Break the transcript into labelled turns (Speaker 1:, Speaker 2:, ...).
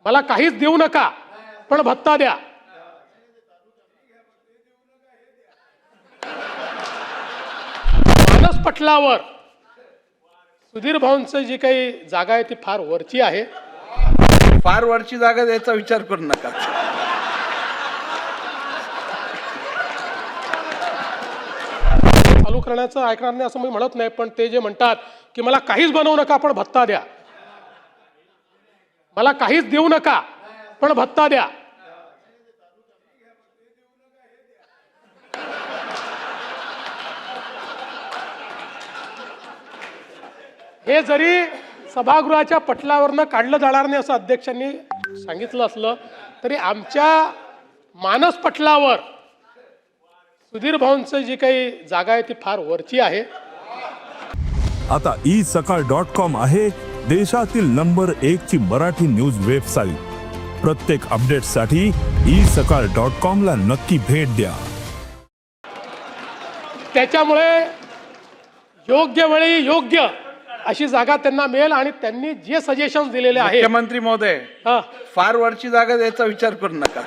Speaker 1: मला काहीच देऊ नका पण भत्ता द्या. मानस पटलावर सुधीर भाऊंचं जी काही जागा आहे ती फार वरची आहे.
Speaker 2: फार वरची जागा द्यायचा विचार करू नका.
Speaker 1: चालू करण्याचं ऐकणार नाही असं मी म्हणत नाही, पण ते जे म्हणतात की मला काहीच बनवू नका पण भत्ता द्या, मला काहीच देऊ नका पण भत्ता द्या. हे जरी सभागृहाच्या पटलावरनं काढलं जाणार नाही असं अध्यक्षांनी सांगितलं असलं तरी आमच्या मानस पटलावर सुधीर भाऊंचं जी काही जागा आहे ती फार वरची आहे.
Speaker 3: आता isakal.com आहे देशातील नंबर 1 ची मराठी न्यूज वेबसाईट. प्रत्येक अपडेटसाठी isakal.com ला नक्की भेट द्या.
Speaker 1: त्याच्यामुळे योग्य वेळी योग्य अशी जागा त्यांना मिळेल आणि त्यांनी जे सजेशन दिलेले आहेत.
Speaker 2: मुख्यमंत्री महोदय,
Speaker 1: हा,
Speaker 2: फार वरची जागा द्यायचा विचार करू नका.